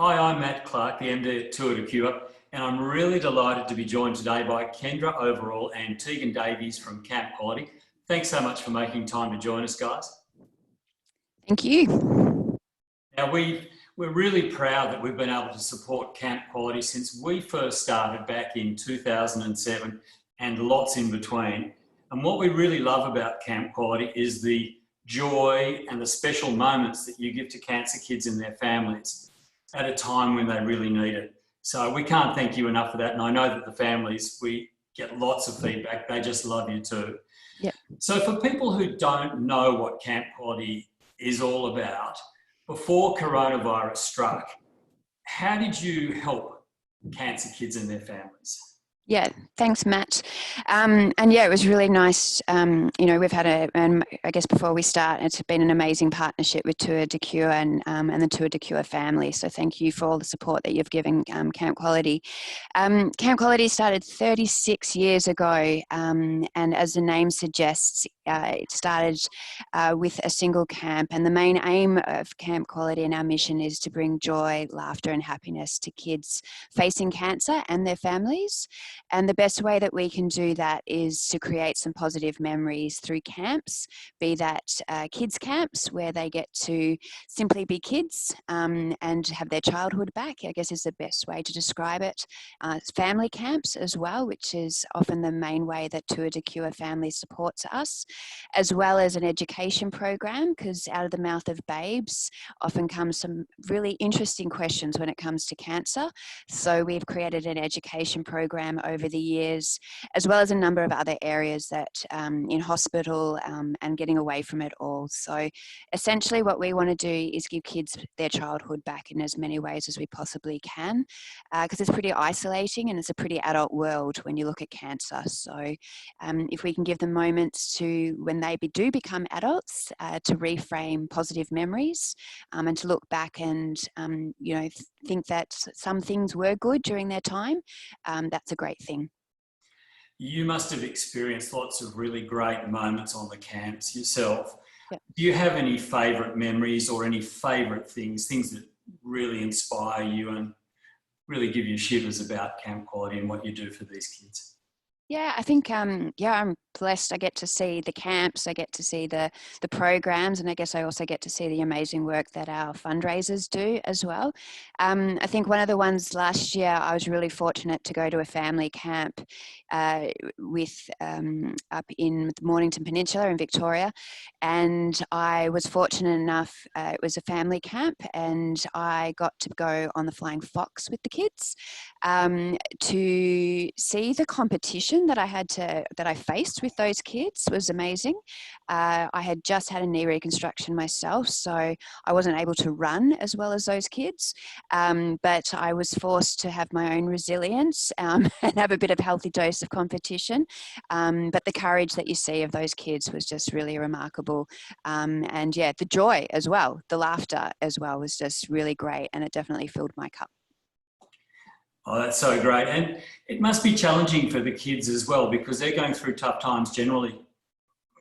Hi, I'm Matt Clarke, the MD at Tour de Cure, and I'm really delighted to be joined today by Kendra overall and Tegan Davies from Camp Quality. Thanks so much for making time to join us, guys. Thank you. Now, we're really proud that we've been able to support Camp Quality since we first started back in 2007 and lots in between. And what we really love about Camp Quality is the joy and the special moments that you give to cancer kids and their families at a time when they really need it. So we can't thank you enough for that. And I know that the families, we get lots of feedback. They just love you too. Yep. So for people who don't know what Camp Quality is all about, before coronavirus struck, how did you help cancer kids and their families? Yeah, thanks, Matt. And yeah, it was really nice. We've had I guess before we start, it's been an amazing partnership with Tour de Cure and the Tour de Cure family. So thank you for all the support that you've given Camp Quality. Camp Quality started 36 years ago, and as the name suggests, it started with a single camp. And the main aim of Camp Quality and our mission is to bring joy, laughter, and happiness to kids facing cancer and their families. And the best way that we can do that is to create some positive memories through camps, be that kids camps where they get to simply be kids and have their childhood back, I guess is the best way to describe it. Family camps as well, which is often the main way that Tour de Cure family supports us, as well as an education program, because out of the mouth of babes often comes some really interesting questions when it comes to cancer. So we've created an education program over the years, as well as a number of other areas that in hospital and getting away from it all. So essentially what we want to do is give kids their childhood back in as many ways as we possibly can, because it's pretty isolating and it's a pretty adult world when you look at cancer. So if we can give them moments to, when they do become adults, to reframe positive memories and to look back and think that some things were good during their time, that's a great thing. You must have experienced lots of really great moments on the camps yourself. Yep. Do you have any favourite memories or any favourite things that really inspire you and really give you shivers about Camp Quality and what you do for these kids? Yeah, I think, I'm blessed. I get to see the camps, I get to see the programs, and I guess I also get to see the amazing work that our fundraisers do as well. I think one of the ones last year, I was really fortunate to go to a family camp with up in the Mornington Peninsula in Victoria, and I was fortunate enough, it was a family camp, and I got to go on the Flying Fox with the kids to see the competition that I faced with those kids was amazing. I had just had a knee reconstruction myself, so I wasn't able to run as well as those kids, but I was forced to have my own resilience and have a bit of healthy dose of competition. But the courage that you see of those kids was just really remarkable. And yeah, the joy as well, the laughter as well was just really great, and it definitely filled my cup. Oh, that's so great. And it must be challenging for the kids as well, because they're going through tough times generally,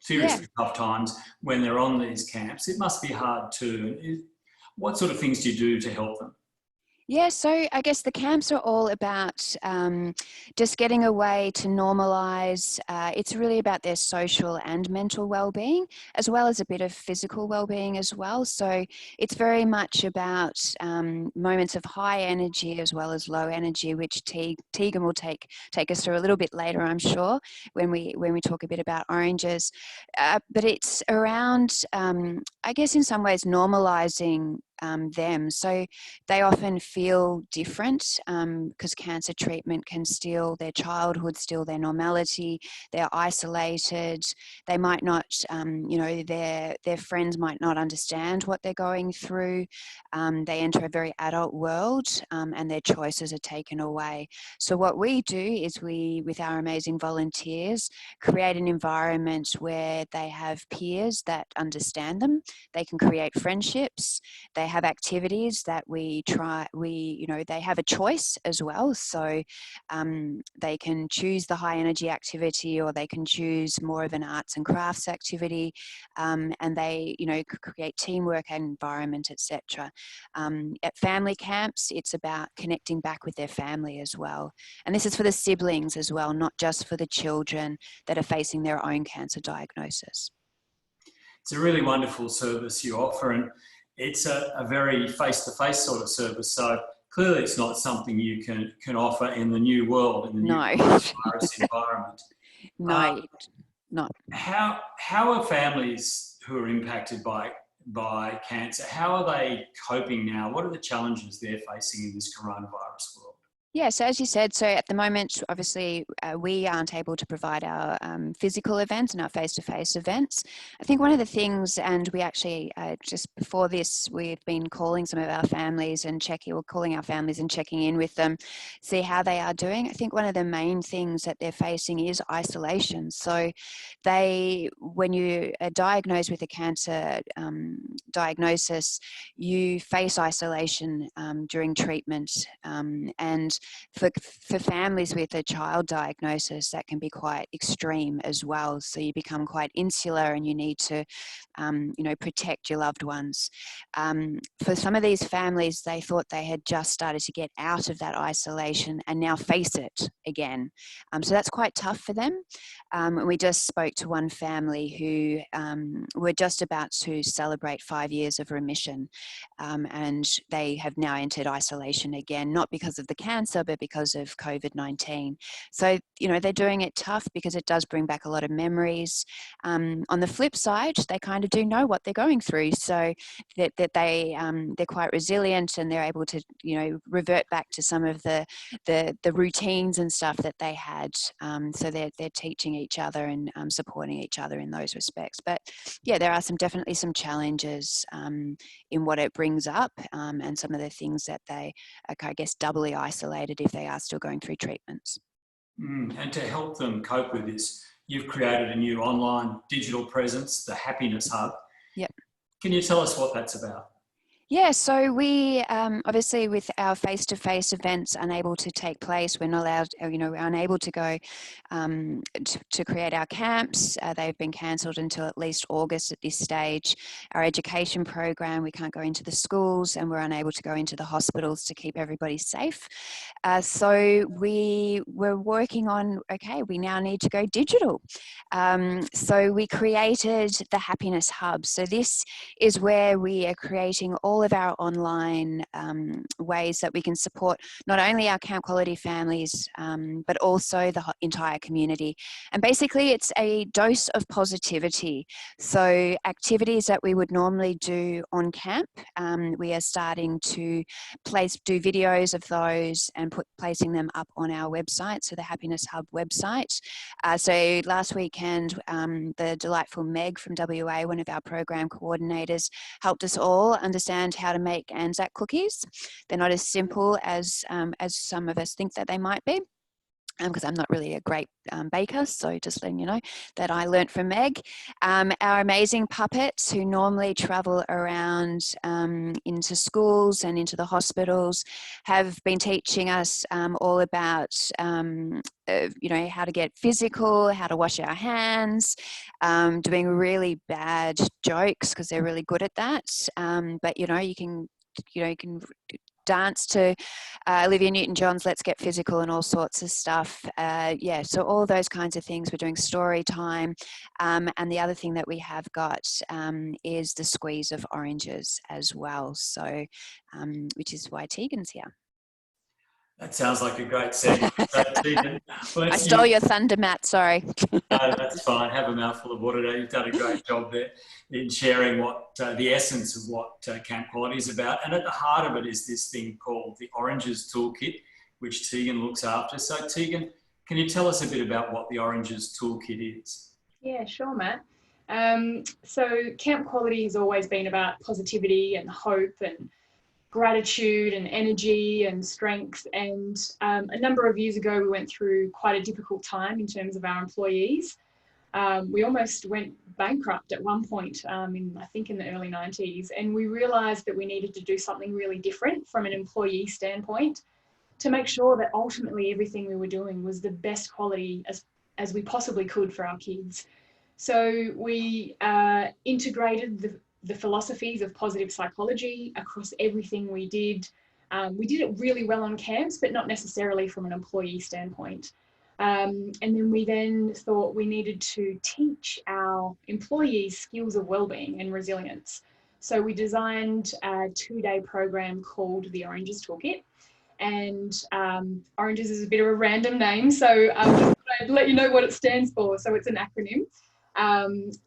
seriously tough times when they're on these camps. It must be hard too. What sort of things do you do to help them? Yeah, so I guess the camps are all about just getting away to normalise. It's really about their social and mental well-being, as well as a bit of physical well-being as well. So it's very much about moments of high energy as well as low energy, which Tegan will take us through a little bit later, I'm sure, when we talk a bit about Oranges. But it's around, I guess, in some ways, normalising them. So they often feel different because cancer treatment can steal their childhood, steal their normality. They're isolated. They might not, their friends might not understand what they're going through. They enter a very adult world and their choices are taken away. So what we do is we, with our amazing volunteers, create an environment where they have peers that understand them. They can create friendships. They they have activities that they have a choice as well. So they can choose the high energy activity, or they can choose more of an arts and crafts activity, and they, create teamwork environment, etc. At family camps, it's about connecting back with their family as well. And this is for the siblings as well, not just for the children that are facing their own cancer diagnosis. It's a really wonderful service you offer, and it's a very face-to-face sort of service. So clearly it's not something you can offer in the new world, in the new virus environment. No, not. How are families who are impacted by cancer, how are they coping now? What are the challenges they're facing in this coronavirus world? Yeah, so as you said, so at the moment, obviously, we aren't able to provide our physical events and our face-to-face events. I think one of the things, and we actually, just before this, we've been calling some of our families and calling our families and checking in with them, see how they are doing. I think one of the main things that they're facing is isolation. So when you are diagnosed with a cancer diagnosis, you face isolation during treatment, and for families with a child diagnosis, that can be quite extreme as well. So you become quite insular, and you need to, protect your loved ones. For some of these families, they thought they had just started to get out of that isolation and now face it again. So that's quite tough for them. And we just spoke to one family who were just about to celebrate 5 years of remission, and they have now entered isolation again, not because of the cancer, but because of COVID-19. So, they're doing it tough because it does bring back a lot of memories. On the flip side, they kind of do know what they're going through, so that they're quite resilient, and they're able to, revert back to some of the routines and stuff that they had. So they're teaching each other and supporting each other in those respects. But yeah, there are definitely some challenges in what it brings up, and some of the things that they are, I guess, doubly isolated if they are still going through treatments. And to help them cope with this, you've created a new online digital presence, the Happiness Hub. Yep. Can you tell us what that's about? Yeah, so we obviously, with our face-to-face events unable to take place, we're not allowed, we're unable to go to create our camps. They've been cancelled until at least August at this stage. Our education program, we can't go into the schools, and we're unable to go into the hospitals to keep everybody safe. So we were working on, okay, we now need to go digital. So we created the Happiness Hub. So this is where we are creating all of our online ways that we can support not only our camp quality families, but also the entire community. And basically it's a dose of positivity. So activities that we would normally do on camp, we are starting to do videos of those and placing them up on our website, so the Happiness Hub website. So last weekend, the delightful Meg from WA, one of our program coordinators, helped us all understand how to make Anzac cookies. They're not as simple as some of us think that they might be, because I'm not really a great baker, so just letting you know that I learnt from Meg. Our amazing puppets, who normally travel around into schools and into the hospitals, have been teaching us all about how to get physical, how to wash our hands, doing really bad jokes, because they're really good at that. But you can dance to Olivia Newton-John's Let's Get Physical and all sorts of stuff. So all those kinds of things. We're doing story time. And the other thing that we have got is the squeeze of oranges as well. So, which is why Tegan's here. That sounds like a great segment. So, Tegan, I stole your thunder, Matt, sorry. No, that's fine. Have a mouthful of water there. You've done a great job there in sharing what the essence of what camp quality is about. And at the heart of it is this thing called the Oranges Toolkit, which Tegan looks after. So Tegan, can you tell us a bit about what the Oranges Toolkit is? Yeah, sure, Matt. So camp quality has always been about positivity and hope and gratitude and energy and strength. And a number of years ago, we went through quite a difficult time in terms of our employees. We almost went bankrupt at one point, I think in the early 90s, and we realised that we needed to do something really different from an employee standpoint to make sure that ultimately everything we were doing was the best quality as we possibly could for our kids. So we integrated the philosophies of positive psychology across everything we did. We did it really well on camps, but not necessarily from an employee standpoint. And then we thought we needed to teach our employees skills of wellbeing and resilience. So we designed a 2-day program called the Oranges Toolkit. And Oranges is a bit of a random name, so I'd let you know what it stands for. So it's an acronym,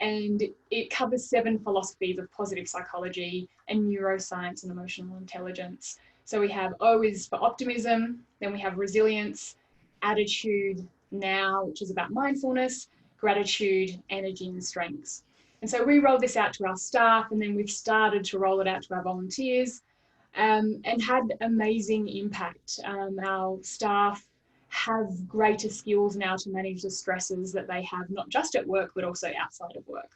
and it covers 7 philosophies of positive psychology and neuroscience and emotional intelligence. So we have O is for optimism, then we have resilience, attitude, now, which is about mindfulness, gratitude, energy, and strengths. And so we rolled this out to our staff, and then we've started to roll it out to our volunteers. And had amazing impact. Our staff have greater skills now to manage the stresses that they have, not just at work, but also outside of work,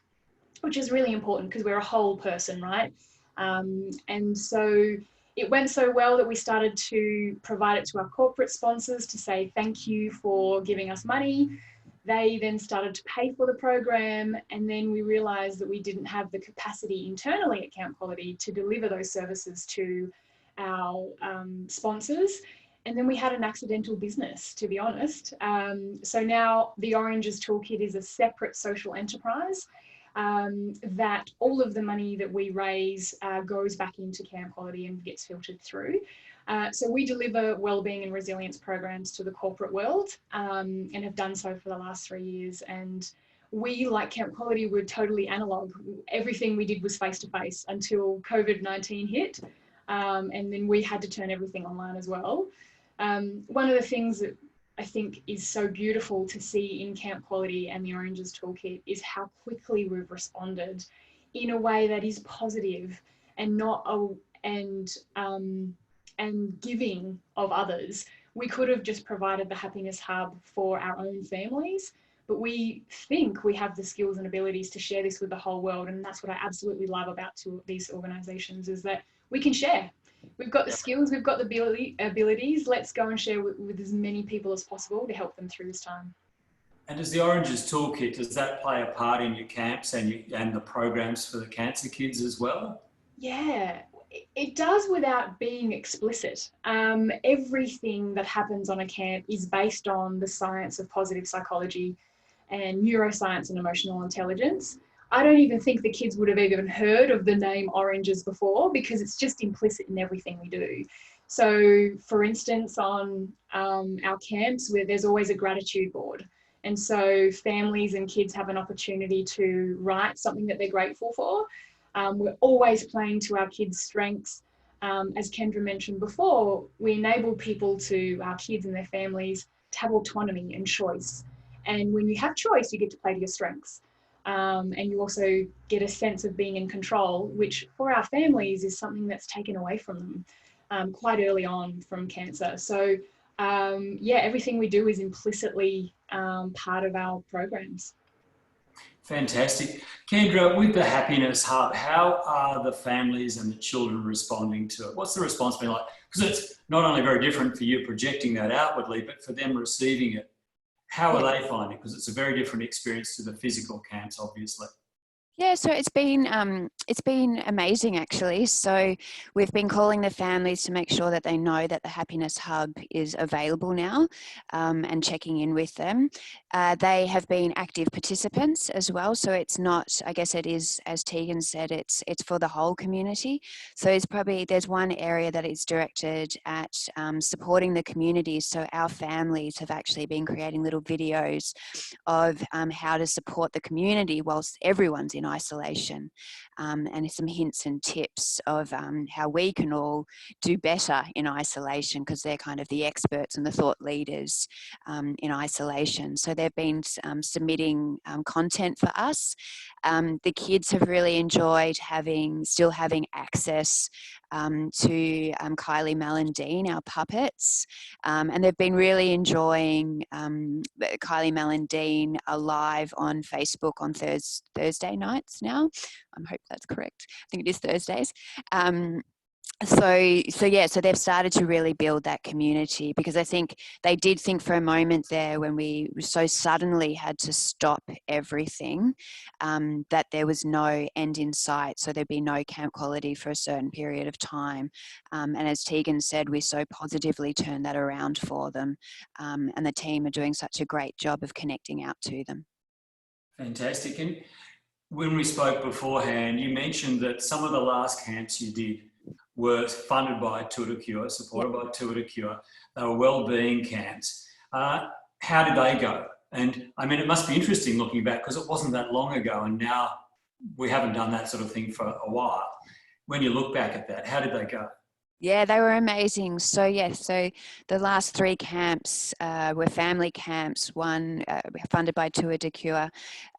which is really important because we're a whole person, right? And so it went so well that we started to provide it to our corporate sponsors to say thank you for giving us money. They then started to pay for the program, and then we realised that we didn't have the capacity internally at Camp Quality to deliver those services to our sponsors. And then we had an accidental business, to be honest. So now the Oranges Toolkit is a separate social enterprise that all of the money that we raise goes back into Camp Quality and gets filtered through. So we deliver wellbeing and resilience programs to the corporate world and have done so for the last 3 years. And we, like Camp Quality, were totally analog. Everything we did was face-to-face until COVID-19 hit. And then we had to turn everything online as well. One of the things that I think is so beautiful to see in Camp Quality and the Oranges Toolkit is how quickly we've responded in a way that is positive and not and giving of others. We could have just provided the happiness hub for our own families, but we think we have the skills and abilities to share this with the whole world. And that's what I absolutely love about these organizations, is that we can share. We've got the skills, we've got the abilities. Let's go and share with as many people as possible to help them through this time. And does the Oranges Toolkit, does that play a part in your camps and the programs for the cancer kids as well? Yeah, it does without being explicit. Everything that happens on a camp is based on the science of positive psychology and neuroscience and emotional intelligence. I don't even think the kids would have even heard of the name Oranges before, because it's just implicit in everything we do. So for instance, on our camps, where there's always a gratitude board. And so families and kids have an opportunity to write something that they're grateful for. We're always playing to our kids' strengths. As Kendra mentioned before, we enable our kids and their families, to have autonomy and choice. And when you have choice, you get to play to your strengths. And you also get a sense of being in control, which for our families is something that's taken away from them quite early on from cancer. So yeah, everything we do is implicitly part of our programs. Fantastic. Kendra, with the Happiness Hub, how are the families and the children responding to it? What's the response been like? Because it's not only very different for you projecting that outwardly, but for them receiving it. How are they finding it? Because it's a very different experience to the physical camps, obviously. Yeah, so it's been amazing actually. So we've been calling the families to make sure that they know that the Happiness Hub is available now, and checking in with them. They have been active participants as well. So it's not, I guess it is, as Tegan said, it's for the whole community. So there's one area that is directed at supporting the community. So our families have actually been creating little videos of how to support the community whilst everyone's in in isolation, and some hints and tips of how we can all do better in isolation, because they're kind of the experts and the thought leaders in isolation. So they've been submitting content for us. The kids have really enjoyed still having access to Kylie, Mel and Dean, our puppets, and they've been really enjoying Kylie, Mel and Dean are live on Facebook on Thursday nights now. I hope that's correct. I think it is Thursdays. So they've started to really build that community, because I think they did think for a moment there, when we so suddenly had to stop everything, that there was no end in sight. So there'd be no Camp Quality for a certain period of time. And as Tegan said, we so positively turned that around for them. And the team are doing such a great job of connecting out to them. Fantastic. And when we spoke beforehand, you mentioned that some of the last camps you did were funded by Tour de Cure, supported by Tour de Cure. They were wellbeing camps. How did they go? And I mean, it must be interesting looking back, because it wasn't that long ago, and now we haven't done that sort of thing for a while. When you look back at that, how did they go? Yeah, they were amazing. So so the last 3 camps were family camps. One funded by Tour de Cure,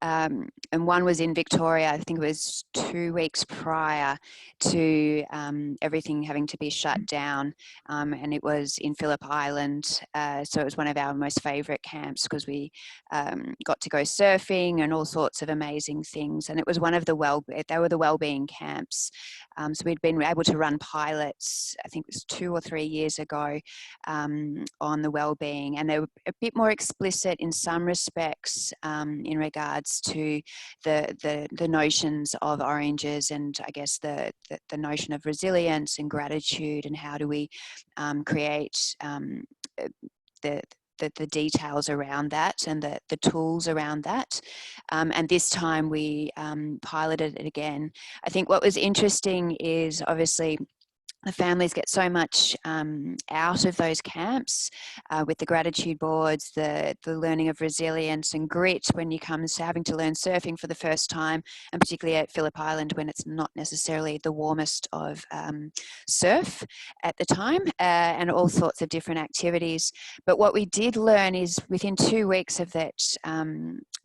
and one was in Victoria. I think it was 2 weeks prior to everything having to be shut down, and it was in Phillip Island. So it was one of our most favourite camps, because we got to go surfing and all sorts of amazing things. And it was one of they were the wellbeing camps. So we'd been able to run pilots, I think it was 2 or 3 years ago, on the wellbeing, and they were a bit more explicit in some respects in regards to the notions of oranges, and I guess the notion of resilience and gratitude, and how do we create the details around that, and the tools around that. And this time we piloted it again. I think what was interesting is, obviously, the families get so much out of those camps, with the gratitude boards, the learning of resilience and grit when you come to having to learn surfing for the first time, and particularly at Phillip Island, when it's not necessarily the warmest of surf at the time, and all sorts of different activities. But what we did learn is, within 2 weeks of that,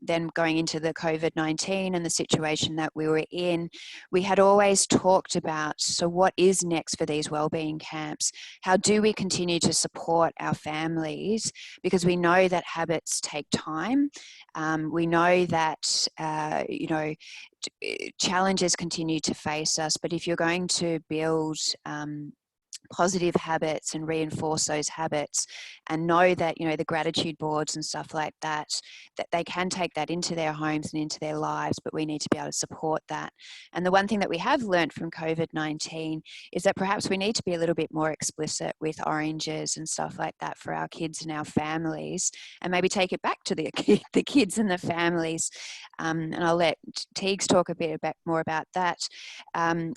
then going into the COVID-19 and the situation that we were in, we had always talked about, so what is next for these wellbeing camps? How do we continue to support our families? Because we know that habits take time. We know that, challenges continue to face us, but if you're going to build positive habits and reinforce those habits, and know that, the gratitude boards and stuff like that they can take that into their homes and into their lives, but we need to be able to support that. And the one thing that we have learned from COVID-19 is that perhaps we need to be a little bit more explicit with oranges and stuff like that for our kids and our families, and maybe take it back to the kids and the families. And I'll let Teagues talk a bit more about that.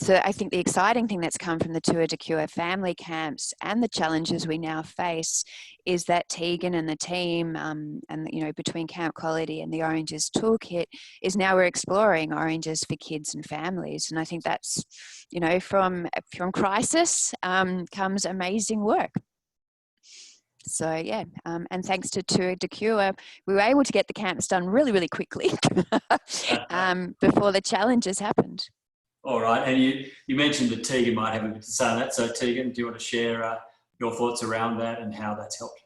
So I think the exciting thing that's come from the Tour de Cure family camps, and the challenges we now face, is that Tegan and the team, and between Camp Quality and the Oranges Toolkit, is now we're exploring oranges for kids and families. And I think that's, from crisis comes amazing work. So yeah, and thanks to Tour de Cure, we were able to get the camps done really, really quickly before the challenges happened. All right, and you mentioned that Tegan might have a bit to say on that. So Tegan, do you want to share your thoughts around that and how that's helped?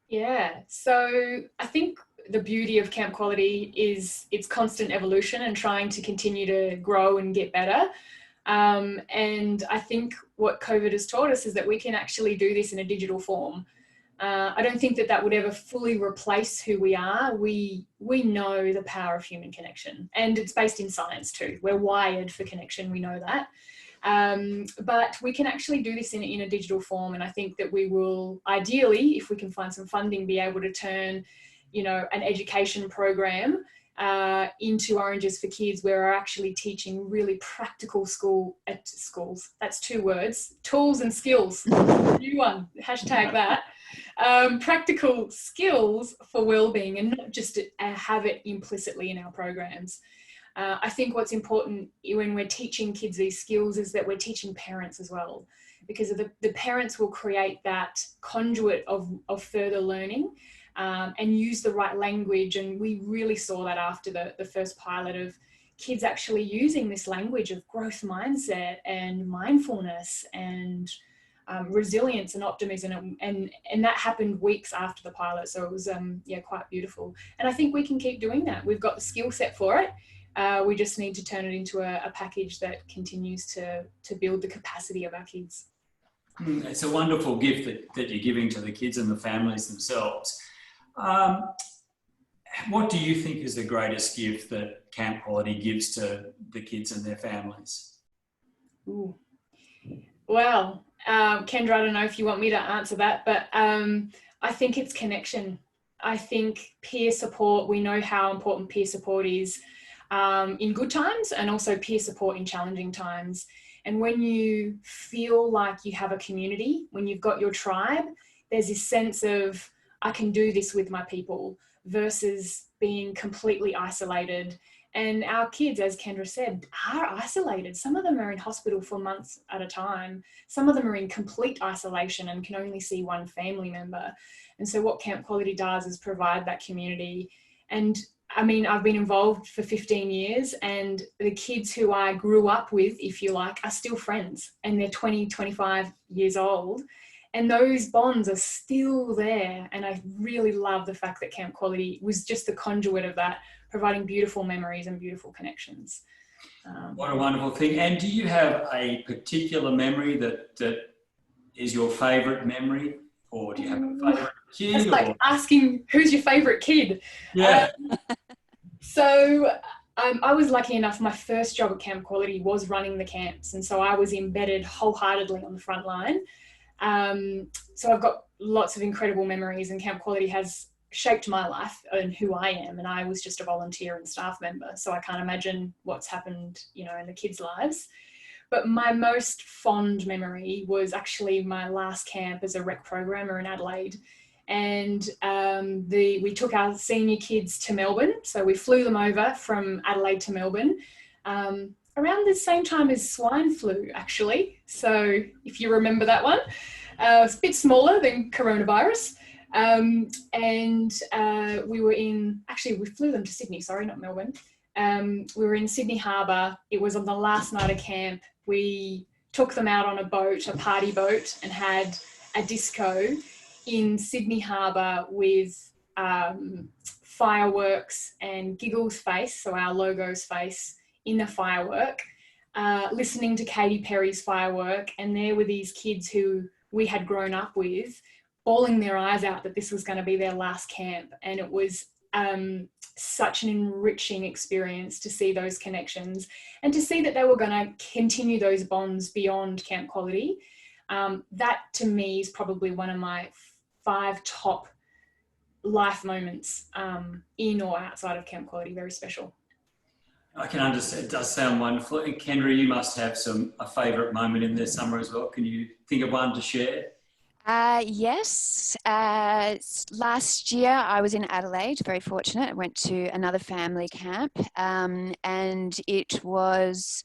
Yeah, so I think the beauty of Camp Quality is its constant evolution and trying to continue to grow and get better. And I think what COVID has taught us is that we can actually do this in a digital form. I don't think that would ever fully replace who we are. We know the power of human connection, and it's based in science too. We're wired for connection, we know that. But we can actually do this in a digital form, and I think that we will, ideally, if we can find some funding, be able to turn, an education program into Oranges for Kids, where we're actually teaching really practical schools. That's 2 words, tools and skills. New one, hashtag that. Practical skills for wellbeing, and not just have it implicitly in our programs. I think what's important when we're teaching kids these skills is that we're teaching parents as well, because the parents will create that conduit of further learning, and use the right language. And we really saw that after the first pilot of kids actually using this language of growth mindset and mindfulness and resilience and optimism, and that happened weeks after the pilot. So it was quite beautiful, and I think we can keep doing that. We've got the skill set for it. We just need to turn it into a package that continues to build the capacity of our kids. It's a wonderful gift that you're giving to the kids and the families themselves. What do you think is the greatest gift that Camp Quality gives to the kids and their families? Ooh. Well, Kendra, I don't know if you want me to answer that, but I think it's connection. I think peer support, we know how important peer support is in good times, and also peer support in challenging times. And when you feel like you have a community, when you've got your tribe, there's this sense of, I can do this with my people, versus being completely isolated. And our kids, as Kendra said, are isolated. Some of them are in hospital for months at a time. Some of them are in complete isolation and can only see one family member. And so what Camp Quality does is provide that community. And I mean, I've been involved for 15 years, and the kids who I grew up with, if you like, are still friends, and they're 20, 25 years old. And those bonds are still there. And I really love the fact that Camp Quality was just the conduit of that, providing beautiful memories and beautiful connections. What a wonderful thing. And do you have a particular memory that is your favourite memory? Or do you have a favourite kid? It's like asking, who's your favourite kid? Yeah. I was lucky enough, my first job at Camp Quality was running the camps. And so I was embedded wholeheartedly on the front line. So I've got lots of incredible memories, and Camp Quality has shaped my life and who I am. And I was just a volunteer and staff member, so I can't imagine what's happened, in the kids' lives. But my most fond memory was actually my last camp as a rec programmer in Adelaide. And we took our senior kids to Melbourne. So we flew them over from Adelaide to Melbourne. Around the same time as swine flu, actually. So if you remember that one, it's a bit smaller than coronavirus. We flew them to Sydney, sorry, not Melbourne. We were in Sydney Harbour. It was on the last night of camp. We took them out on a boat, a party boat, and had a disco in Sydney Harbour with fireworks and Giggle's face, so our logo's face, in the firework, listening to Katy Perry's Firework. And there were these kids who we had grown up with, bawling their eyes out that this was going to be their last camp. And it was such an enriching experience to see those connections and to see that they were going to continue those bonds beyond Camp Quality. That to me is probably one of my 5 top life moments in or outside of Camp Quality. Very special. I can understand. It does sound wonderful. And Kendra, you must have a favourite moment in this summer as well. Can you think of one to share? Yes. Last year I was in Adelaide, very fortunate. I went to another family camp, and it was,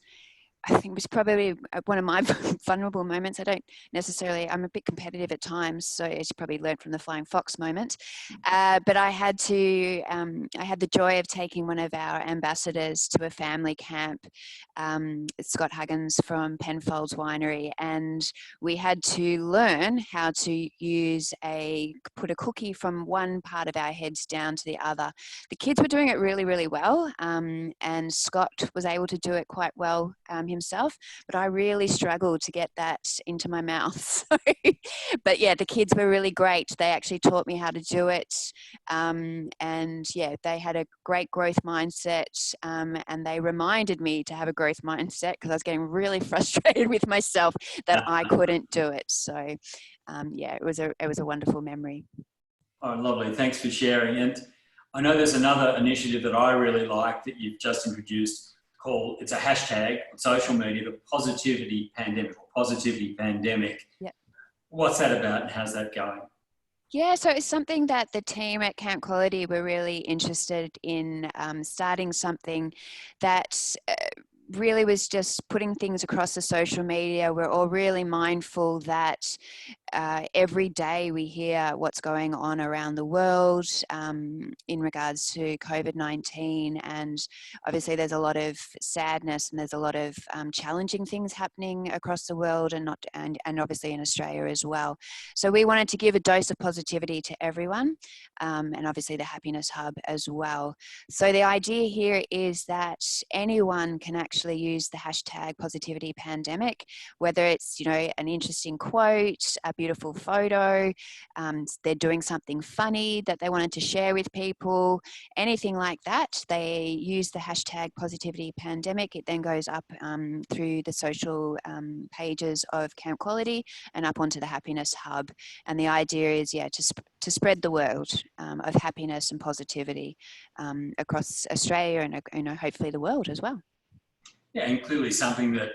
I think it was probably one of my vulnerable moments. I'm a bit competitive at times, so it's probably learned from the Flying Fox moment. But I had the joy of taking one of our ambassadors to a family camp, Scott Huggins from Penfolds Winery, and we had to learn how to put a cookie from one part of our heads down to the other. The kids were doing it really, really well, and Scott was able to do it quite well himself, but I really struggled to get that into my mouth. But yeah, the kids were really great. They actually taught me how to do it, and yeah, they had a great growth mindset, and they reminded me to have a growth mindset because I was getting really frustrated with myself that I couldn't do it. So yeah, it was a wonderful memory. Oh, lovely. Thanks for sharing. And I know there's another initiative that I really like that you've just introduced, it's a hashtag on social media, the Positivity Pandemic. Yep. What's that about and how's that going? Yeah, so it's something that the team at Camp Quality were really interested in, starting something that really was just putting things across the social media. We're all really mindful that every day we hear what's going on around the world in regards to COVID-19, and obviously there's a lot of sadness and there's a lot of challenging things happening across the world, and obviously in Australia as well. So we wanted to give a dose of positivity to everyone, and obviously the Happiness Hub as well. So the idea here is that anyone can actually use the hashtag positivity pandemic, whether it's, you know, an interesting quote, a beautiful photo, they're doing something funny that they wanted to share with people, anything like that. They use the hashtag positivity pandemic. It then goes up through the social pages of Camp Quality and up onto the Happiness Hub. And the idea is, yeah, to spread the world of happiness and positivity across Australia and, you know, hopefully the world as well. Yeah, and clearly something that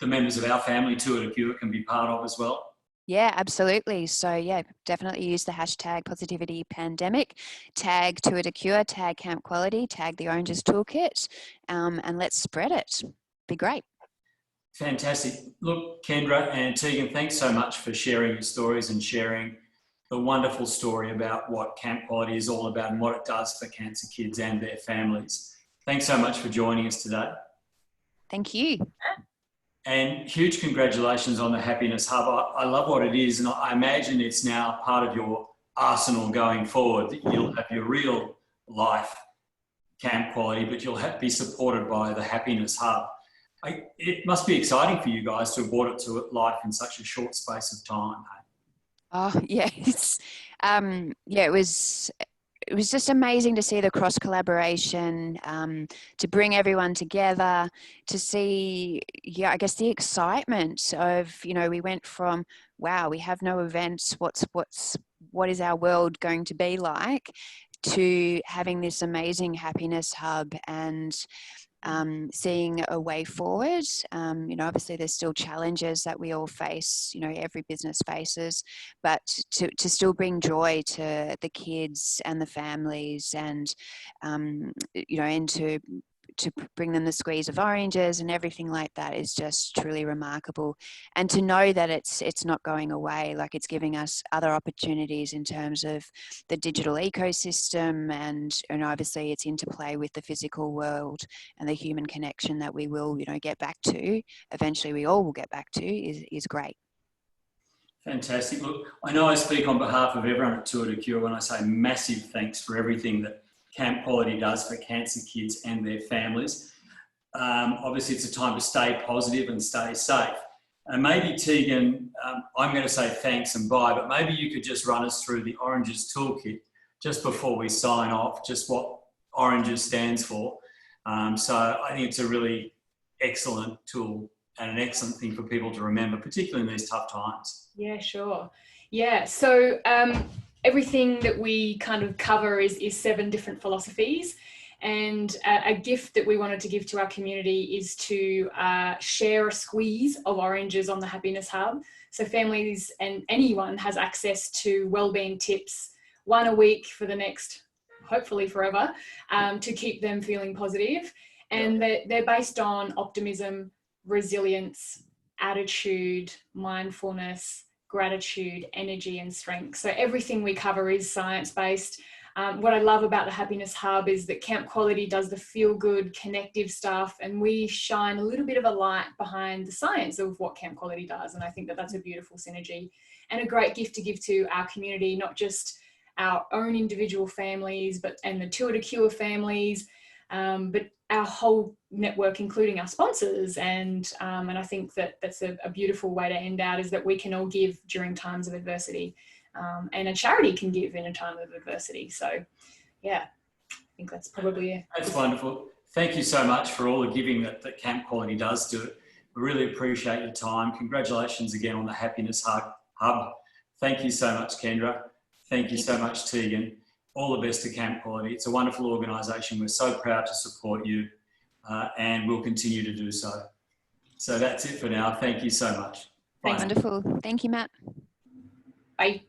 the members of our family, Two at a Cure, can be part of as well. Yeah, absolutely. So yeah, definitely use the hashtag positivity pandemic, tag Two at a Cure, tag Camp Quality, tag the Oranges Toolkit, and let's spread it. Be great. Fantastic. Look, Kendra and Tegan, thanks so much for sharing your stories and sharing the wonderful story about what Camp Quality is all about and what it does for cancer kids and their families. Thanks so much for joining us today. Thank you. And huge congratulations on the Happiness Hub. I love what it is, and I imagine it's now part of your arsenal going forward, that you'll have your real life Camp Quality, but you'll be supported by the Happiness Hub. It must be exciting for you guys to have brought it to life in such a short space of time. Oh, yes. Yeah, it was just amazing to see the cross collaboration, to bring everyone together, to see, yeah, I guess the excitement of, you know, we went from, wow, we have no events, what is our world going to be like, to having this amazing Happiness Hub and seeing a way forward. You know, obviously there's still challenges that we all face, you know, every business faces, but to still bring joy to the kids and the families, and, you know, and to bring them the squeeze of oranges and everything like that is just truly remarkable. And to know that it's not going away, like it's giving us other opportunities in terms of the digital ecosystem, and obviously its interplay with the physical world and the human connection that we will, you know, get back to, eventually we all will get back to, is great. Fantastic. Look, I know I speak on behalf of everyone at Two at a Cure when I say massive thanks for everything that Camp Quality does for cancer kids and their families. Obviously, it's a time to stay positive and stay safe. And maybe, Tegan, I'm going to say thanks and bye, but maybe you could just run us through the Oranges Toolkit just before we sign off, just what Oranges stands for. So I think it's a really excellent tool and an excellent thing for people to remember, particularly in these tough times. Yeah, sure. Yeah, so everything that we kind of cover is 7 different philosophies. And a gift that we wanted to give to our community is to share a squeeze of oranges on the Happiness Hub. So families and anyone has access to wellbeing tips, 1 a week for the next, hopefully forever, to keep them feeling positive. And they're based on optimism, resilience, attitude, mindfulness, gratitude, energy, and strength. So everything we cover is science-based. What I love about the Happiness Hub is that Camp Quality does the feel-good, connective stuff, and we shine a little bit of a light behind the science of what Camp Quality does. And I think that that's a beautiful synergy and a great gift to give to our community, not just our own individual families, and the Two at a Cure families, but our whole network, including our sponsors. And I think that that's a beautiful way to end out, is that we can all give during times of adversity, and a charity can give in a time of adversity. So yeah, I think that's probably it. That's wonderful. Thank you so much for all the giving that Camp Quality does do it. We really appreciate your time. Congratulations again on the Happiness Hub. Thank you so much, Kendra. Thank you so much, Tegan. All the best to Camp Quality. It's a wonderful organisation. We're so proud to support you, and we'll continue to do so. So that's it for now. Thank you so much. Bye. Wonderful. Thank you, Matt. Bye.